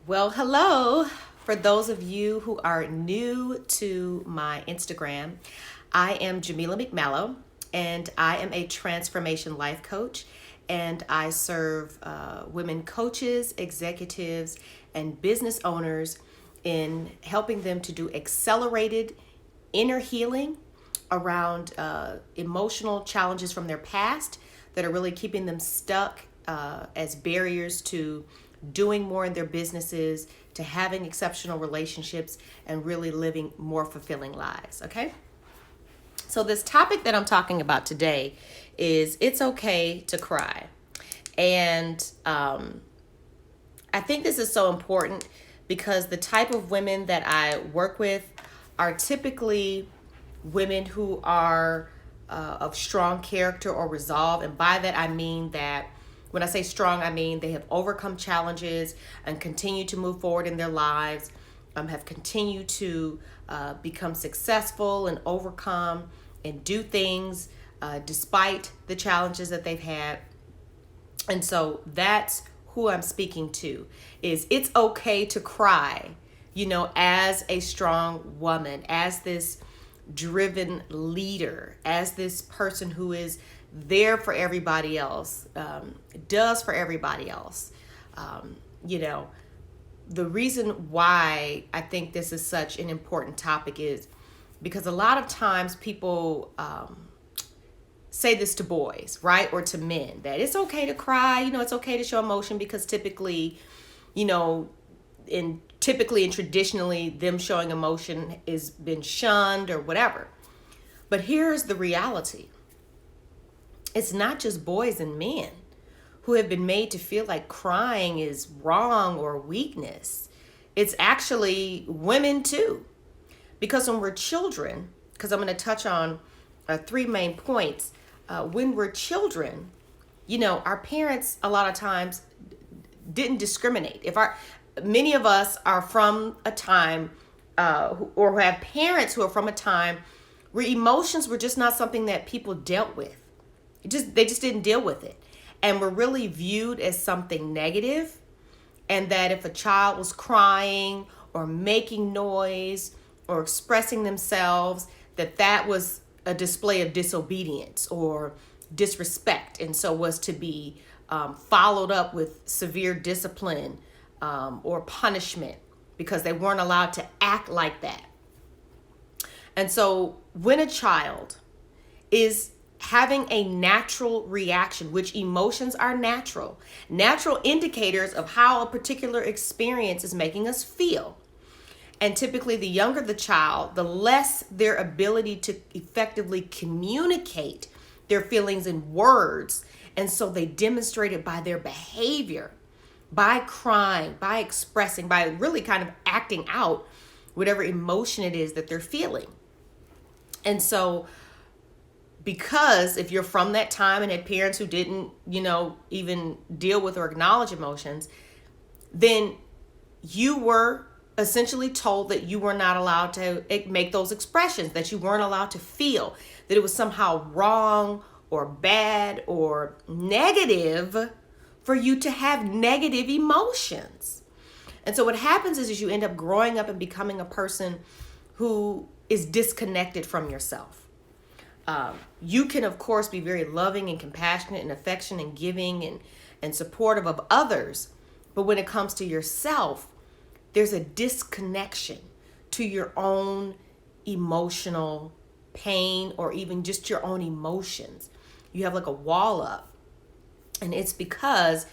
Well, hello. For those of you who are new to my Instagram, I am Jamila McMallow, and I am a transformation life coach. And I serve women coaches, executives, and business owners in helping them to do accelerated inner healing around emotional challenges from their past that are really keeping them stuck as barriers to doing more in their businesses, to having exceptional relationships, and really living more fulfilling lives. Okay? So, this topic that I'm talking about today is it's okay to cry. And I think this is so important because the type of women that I work with are typically women who are of strong character or resolve. And by that, I mean that when I say strong, I mean they have overcome challenges and continue to move forward in their lives, have continued to become successful and overcome and do things despite the challenges that they've had. And so that's who I'm speaking to, is it's okay to cry, as a strong woman, as this driven leader, as this person who is there for everybody else, does for everybody else. You know, the reason why I think this is such an important topic is because a lot of times people say this to boys, right? Or to men, that it's okay to cry, it's okay to show emotion because typically, typically and traditionally them showing emotion is been shunned or whatever. But here's the reality. It's not just boys and men who have been made to feel like crying is wrong or weakness. It's actually women too. Because when we're children, because I'm going to touch on three main points. When we're children, our parents a lot of times didn't discriminate. Many of us are from a time or have parents who are from a time where emotions were just not something that people dealt with. They just didn't deal with it, and were really viewed as something negative, and that if a child was crying or making noise or expressing themselves, that was a display of disobedience or disrespect, and so was to be followed up with severe discipline or punishment because they weren't allowed to act like that. And so when a child is having a natural reaction, which emotions are natural indicators of how a particular experience is making us feel. And typically the younger the child, the less their ability to effectively communicate their feelings in words. And so they demonstrate it by their behavior, by crying, by expressing, by really kind of acting out whatever emotion it is that they're feeling. And so because if you're from that time and had parents who didn't, even deal with or acknowledge emotions, then you were essentially told that you were not allowed to make those expressions, that you weren't allowed to feel, that it was somehow wrong or bad or negative for you to have negative emotions. And so what happens is you end up growing up and becoming a person who is disconnected from yourself. You can, of course, be very loving and compassionate and affectionate and giving and supportive of others. But when it comes to yourself, there's a disconnection to your own emotional pain or even just your own emotions. You have like a wall up. And it's because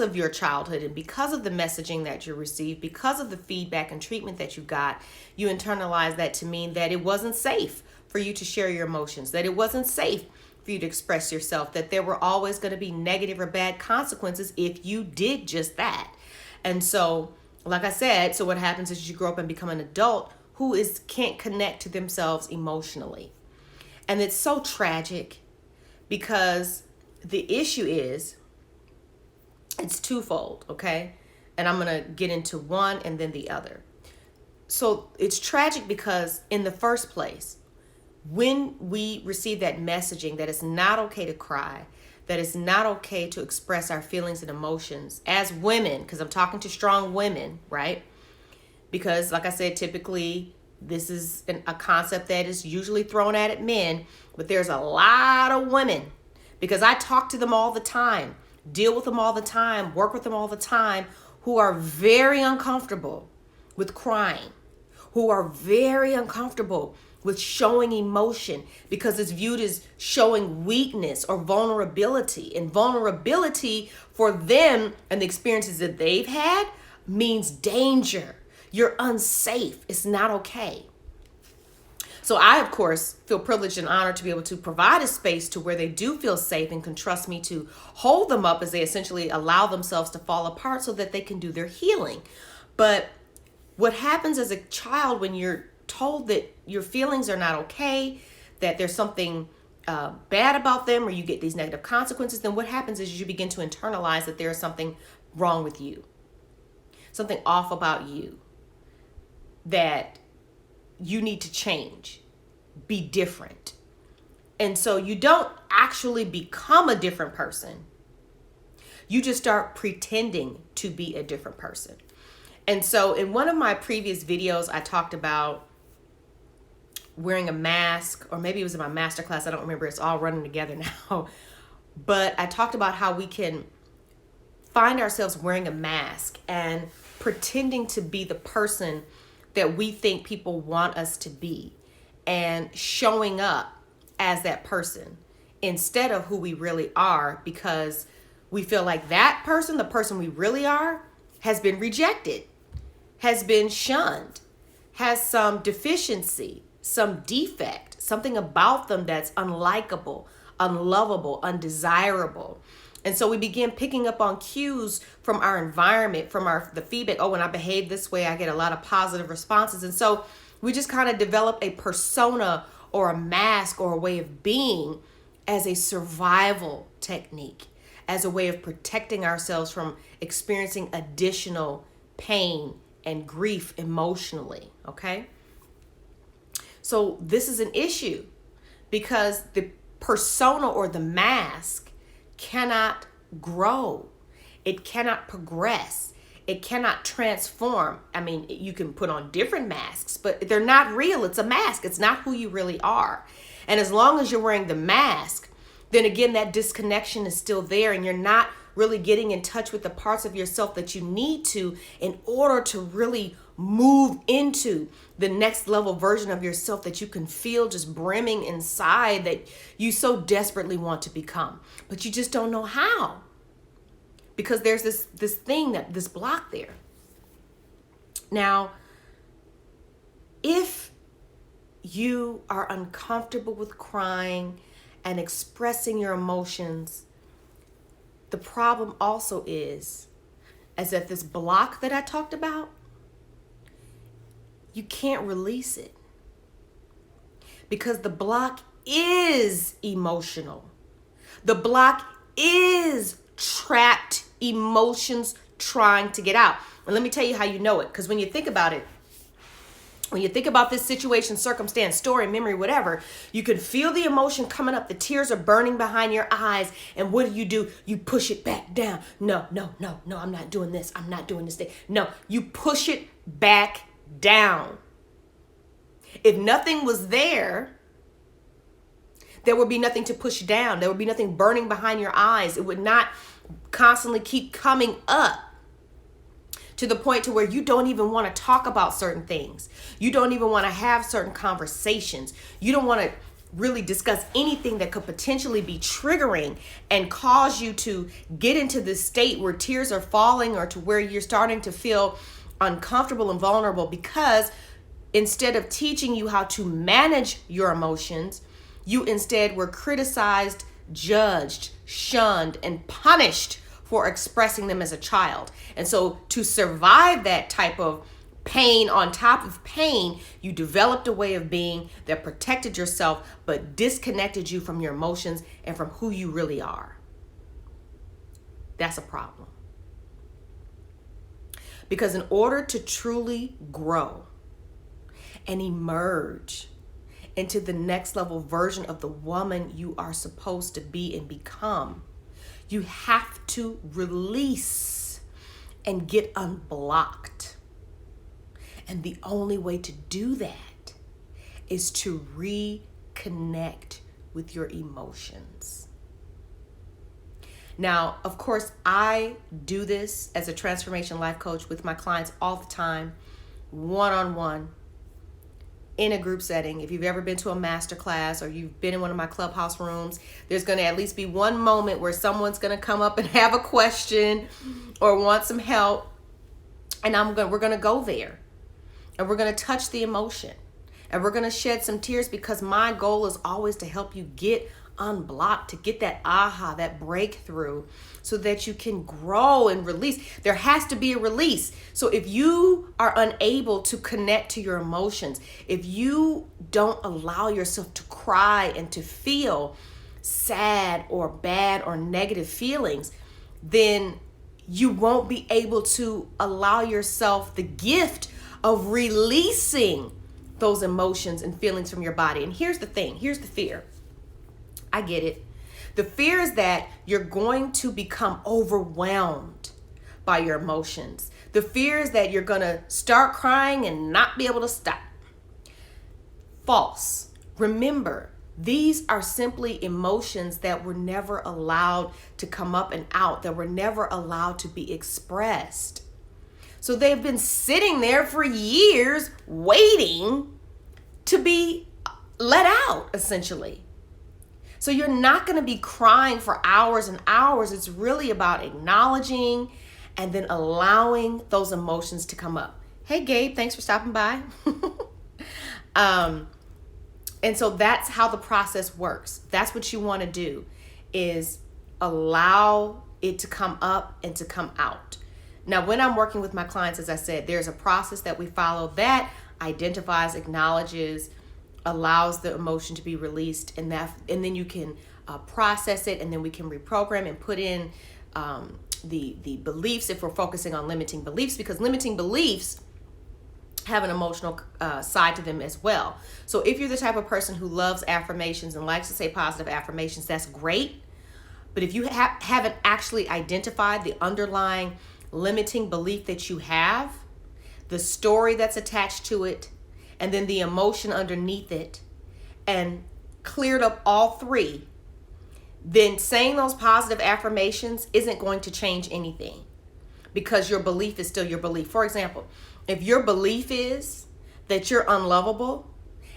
of your childhood and because of the messaging that you received, because of the feedback and treatment that you got, you internalize that to mean that it wasn't safe for you to share your emotions, that it wasn't safe for you to express yourself, that there were always going to be negative or bad consequences if you did just that. And so, like I said, so what happens is you grow up and become an adult who can't connect to themselves emotionally. And it's so tragic because the issue is, it's twofold, okay? And I'm going to get into one and then the other. So it's tragic because in the first place, when we receive that messaging that it's not okay to cry, that it's not okay to express our feelings and emotions as women, because I'm talking to strong women, right? Because like I said, typically this is a concept that is usually thrown at men, but there's a lot of women, because I talk to them all the time, deal with them all the time, work with them all the time, who are very uncomfortable with crying, who are very uncomfortable with showing emotion because it's viewed as showing weakness or vulnerability. And vulnerability for them and the experiences that they've had means danger. You're unsafe. It's not okay. So I, of course, feel privileged and honored to be able to provide a space to where they do feel safe and can trust me to hold them up as they essentially allow themselves to fall apart so that they can do their healing. But what happens as a child when you're told that your feelings are not okay, that there's something bad about them, or you get these negative consequences, then what happens is you begin to internalize that there's something wrong with you, something off about you, that you need to change, be different. And so you don't actually become a different person. You just start pretending to be a different person. And so in one of my previous videos, I talked about wearing a mask, or maybe it was in my masterclass. I don't remember. It's all running together now. But I talked about how we can find ourselves wearing a mask and pretending to be the person that we think people want us to be, and showing up as that person instead of who we really are, because we feel like that person, the person we really are, has been rejected, has been shunned, has some deficiency, some defect, something about them that's unlikable, unlovable, undesirable. And so we begin picking up on cues from our environment, from the feedback. Oh, when I behave this way, I get a lot of positive responses. And so we just kind of develop a persona or a mask or a way of being as a survival technique, as a way of protecting ourselves from experiencing additional pain and grief emotionally, okay? So this is an issue because the persona or the mask cannot grow. It cannot progress. It cannot transform. I mean, you can put on different masks, but they're not real. It's a mask. It's not who you really are. And as long as you're wearing the mask, then again, that disconnection is still there, and you're not really getting in touch with the parts of yourself that you need to in order to really move into the next level version of yourself that you can feel just brimming inside, that you so desperately want to become, but you just don't know how, because there's this thing, that this block there. Now, if you are uncomfortable with crying and expressing your emotions, the problem also is that this block that I talked about, you can't release it because the block is emotional. The block is trapped emotions trying to get out. And let me tell you how you know it, because when you think about it, when you think about this situation, circumstance, story, memory, whatever, you can feel the emotion coming up. The tears are burning behind your eyes. And what do? You push it back down. No, I'm not doing this. I'm not doing this thing. No, you push it back down. If nothing was there, there would be nothing to push down. There would be nothing burning behind your eyes. It would not constantly keep coming up to the point to where you don't even want to talk about certain things. You don't even want to have certain conversations. You don't want to really discuss anything that could potentially be triggering and cause you to get into this state where tears are falling, or to where you're starting to feel uncomfortable and vulnerable, because instead of teaching you how to manage your emotions, you instead were criticized, judged, shunned, and punished for expressing them as a child. And so to survive that type of pain on top of pain, you developed a way of being that protected yourself but disconnected you from your emotions and from who you really are. That's a problem. Because in order to truly grow and emerge into the next level version of the woman you are supposed to be and become, You have to release and get unblocked. And the only way to do that is to reconnect with your emotions. Now, of course, I do this as a transformation life coach with my clients all the time, one-on-one, in a group setting. If you've ever been to a master class or you've been in one of my clubhouse rooms, there's going to at least be one moment where someone's going to come up and have a question or want some help. And we're going to go there and we're going to touch the emotion and we're going to shed some tears, because my goal is always to help you get unblocked, to get that aha, that breakthrough, so that you can grow and release. There has to be a release. So if you are unable to connect to your emotions, if you don't allow yourself to cry and to feel sad or bad or negative feelings, then you won't be able to allow yourself the gift of releasing those emotions and feelings from your body. And here's the thing, here's the fear. I get it. The fear is that you're going to become overwhelmed by your emotions. The fear is that you're going to start crying and not be able to stop. False. Remember, these are simply emotions that were never allowed to come up and out, that were never allowed to be expressed. So they've been sitting there for years waiting to be let out, essentially. So you're not going to be crying for hours and hours. It's really about acknowledging and then allowing those emotions to come up. Hey, Gabe, thanks for stopping by. And so that's how the process works. That's what you want to do, is allow it to come up and to come out. Now, when I'm working with my clients, as I said, there's a process that we follow that identifies, acknowledges, allows the emotion to be released, and then you can process it, and then we can reprogram and put in the beliefs, if we're focusing on limiting beliefs, because limiting beliefs have an emotional side to them as well. So if you're the type of person who loves affirmations and likes to say positive affirmations, that's great. But if you haven't actually identified the underlying limiting belief that you have, the story that's attached to it, and then the emotion underneath it, and cleared up all three, then saying those positive affirmations isn't going to change anything, because your belief is still your belief. For example, if your belief is that you're unlovable,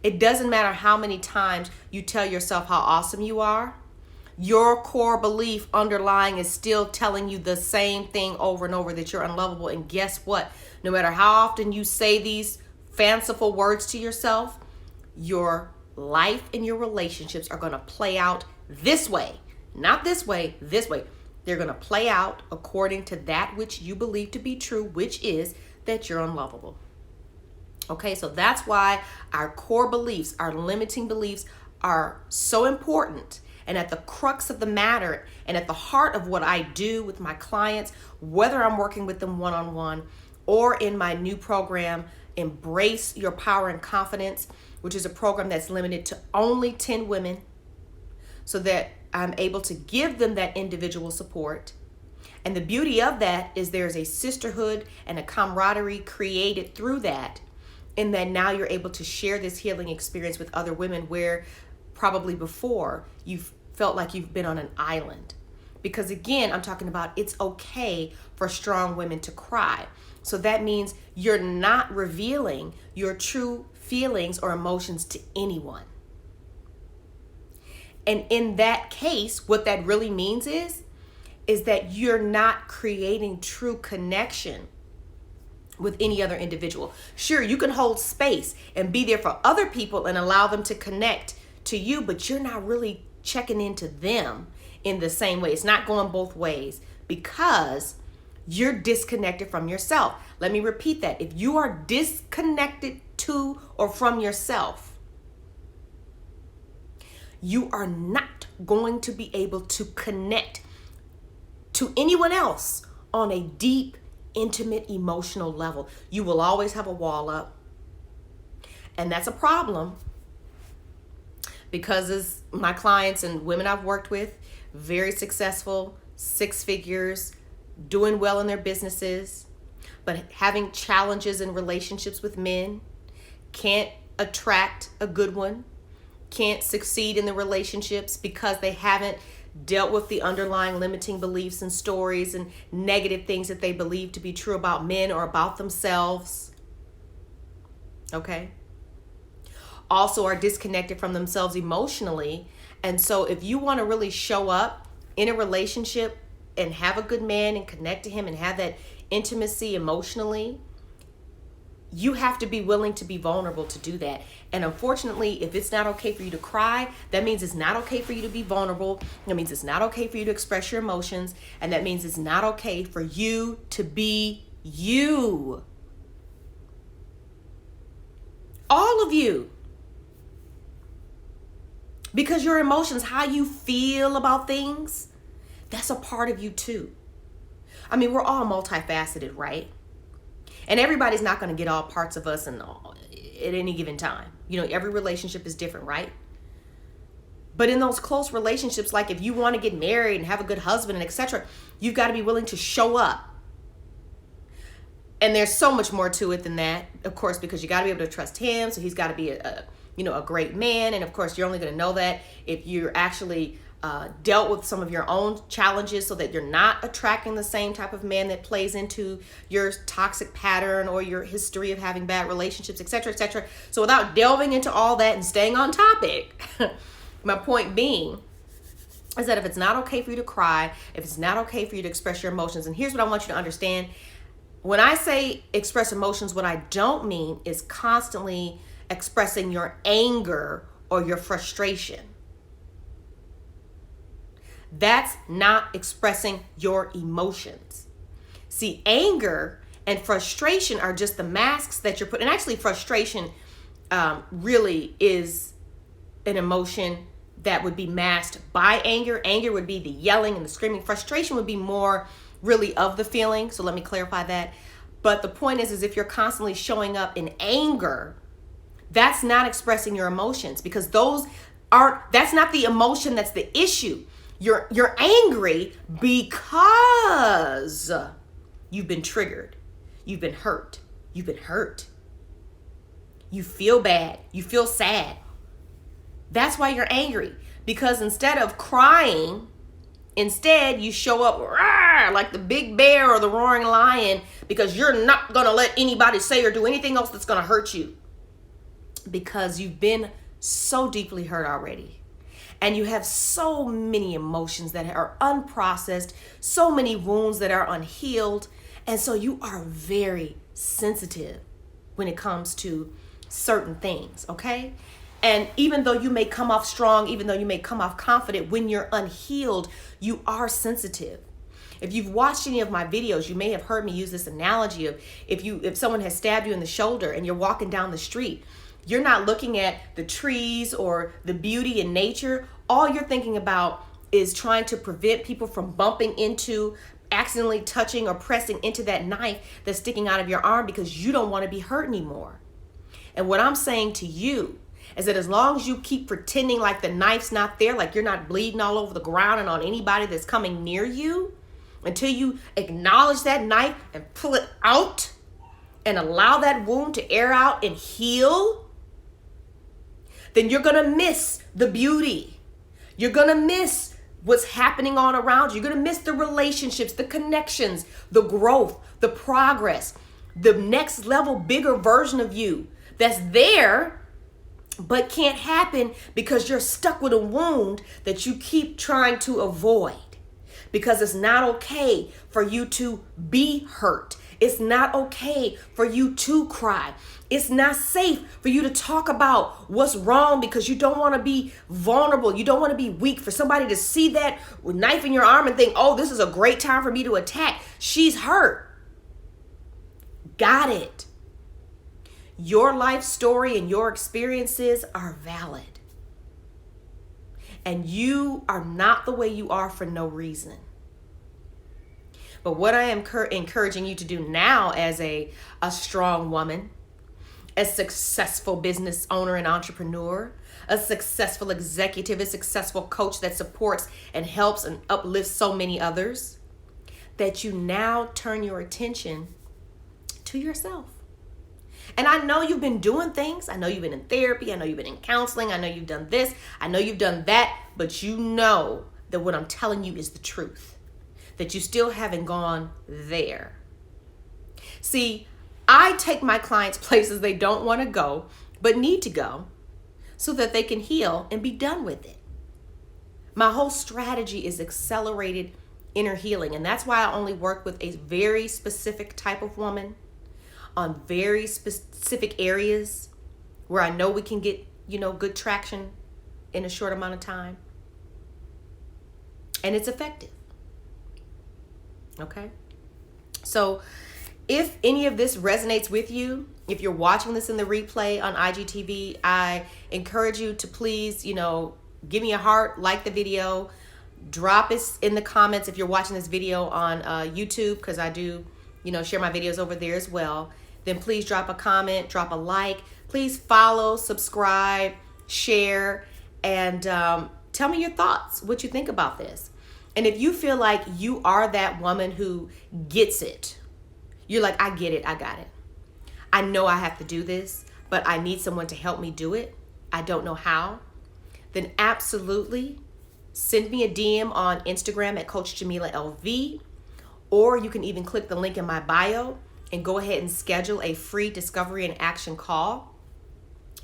it doesn't matter how many times you tell yourself how awesome you are. Your core belief underlying is still telling you the same thing over and over, that you're unlovable. And guess what? No matter how often you say these fanciful words to yourself, your life and your relationships are going to play out this way. Not this way, this way. They're going to play out according to that which you believe to be true, which is that you're unlovable. Okay, so that's why our core beliefs, our limiting beliefs, are so important. And at the crux of the matter, and at the heart of what I do with my clients, whether I'm working with them one-on-one or in my new program, Embrace Your Power and Confidence, which is a program that's limited to only 10 women, so that I'm able to give them that individual support. And the beauty of that is there's a sisterhood and a camaraderie created through that, in that now you're able to share this healing experience with other women, where probably before you've felt like you've been on an island. Because again, I'm talking about it's okay for strong women to cry. So that means you're not revealing your true feelings or emotions to anyone. And in that case, what that really means is that you're not creating true connection with any other individual. Sure, you can hold space and be there for other people and allow them to connect to you, but you're not really checking into them in the same way. It's not going both ways, because you're disconnected from yourself. Let me repeat that. If you are disconnected to or from yourself, you are not going to be able to connect to anyone else on a deep, intimate, emotional level. You will always have a wall up. And that's a problem, because as my clients and women I've worked with, very successful, six figures, doing well in their businesses, but having challenges in relationships with men, can't attract a good one, can't succeed in the relationships because they haven't dealt with the underlying limiting beliefs and stories and negative things that they believe to be true about men or about themselves. Okay? Also are disconnected from themselves emotionally. And so if you want to really show up in a relationship and have a good man and connect to him and have that intimacy emotionally, you have to be willing to be vulnerable to do that. And unfortunately, if it's not okay for you to cry, that means it's not okay for you to be vulnerable. That means it's not okay for you to express your emotions. And that means it's not okay for you to be you. All of you. Because your emotions, how you feel about things, that's a part of you too. I mean, we're all multifaceted, right? And everybody's not going to get all parts of us at any given time. You know, every relationship is different, right? But in those close relationships, like if you want to get married and have a good husband and etc., you've got to be willing to show up. And there's so much more to it than that, of course, because you got to be able to trust him. So he's got to be a great man. And of course, you're only going to know that if you're actually dealt with some of your own challenges so that you're not attracting the same type of man that plays into your toxic pattern or your history of having bad relationships, etc., etc. So without delving into all that and staying on topic, my point being is that if it's not okay for you to cry, if it's not okay for you to express your emotions, and here's what I want you to understand. When I say express emotions, what I don't mean is constantly expressing your anger or your frustration. That's not expressing your emotions. See, anger and frustration are just the masks that you're putting. And actually, frustration really is an emotion that would be masked by anger. Anger would be the yelling and the screaming. Frustration would be more really of the feeling. So let me clarify that. But the point is if you're constantly showing up in anger, that's not expressing your emotions, because that's not the emotion that's the issue. You're angry because you've been triggered. You've been hurt. You've been hurt. You feel bad. You feel sad. That's why you're angry. Because instead of crying, instead you show up like the big bear or the roaring lion, because you're not going to let anybody say or do anything else that's going to hurt you. Because you've been so deeply hurt already. And you have so many emotions that are unprocessed, so many wounds that are unhealed. And so you are very sensitive when it comes to certain things, okay? And even though you may come off strong, even though you may come off confident, when you're unhealed, you are sensitive. If you've watched any of my videos, you may have heard me use this analogy of if someone has stabbed you in the shoulder and you're walking down the street, you're not looking at the trees or the beauty in nature. All you're thinking about is trying to prevent people from bumping into, accidentally touching or pressing into that knife that's sticking out of your arm, because you don't want to be hurt anymore. And what I'm saying to you is that as long as you keep pretending like the knife's not there, like you're not bleeding all over the ground and on anybody that's coming near you, until you acknowledge that knife and pull it out and allow that wound to air out and heal, then you're going to miss the beauty. You're going to miss what's happening on around you. You're going to miss the relationships, the connections, the growth, the progress, the next level, bigger version of you that's there, but can't happen because you're stuck with a wound that you keep trying to avoid. Because it's not okay for you to be hurt. It's not okay for you to cry. It's not safe for you to talk about what's wrong because you don't want to be vulnerable. You don't want to be weak. For somebody to see that knife in your arm and think, oh, this is a great time for me to attack. She's hurt. Got it. Your life story and your experiences are valid. And you are not the way you are for no reason. But what I am encouraging you to do now as a strong woman, a successful business owner and entrepreneur, a successful executive, a successful coach that supports and helps and uplifts so many others, that you now turn your attention to yourself. And I know you've been doing things. I know you've been in therapy. I know you've been in counseling. I know you've done this. I know you've done that. But you know that what I'm telling you is the truth, that you still haven't gone there. See, I take my clients places they don't want to go, but need to go, so that they can heal and be done with it. My whole strategy is accelerated inner healing. And that's why I only work with a very specific type of woman on very specific areas where I know we can get, good traction in a short amount of time. And it's effective. Okay? So if any of this resonates with you, if you're watching this in the replay on IGTV, I encourage you to please, give me a heart, like the video, drop it in the comments if you're watching this video on YouTube, because I do, share my videos over there as well. Then please drop a comment, drop a like. Please follow, subscribe, share, and tell me your thoughts, what you think about this. And if you feel like you are that woman who gets it, you're like, I get it, I got it. I know I have to do this, but I need someone to help me do it. I don't know how. Then absolutely send me a DM on Instagram at Coach Jamila LV, or you can even click the link in my bio and go ahead and schedule a free discovery and action call.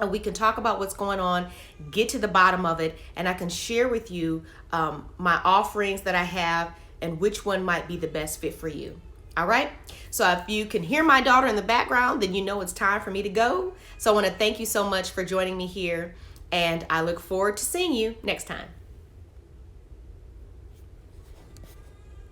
And we can talk about what's going on, get to the bottom of it, and I can share with you my offerings that I have and which one might be the best fit for you. All right? So if you can hear my daughter in the background, then you know it's time for me to go. So I want to thank you so much for joining me here, and I look forward to seeing you next time.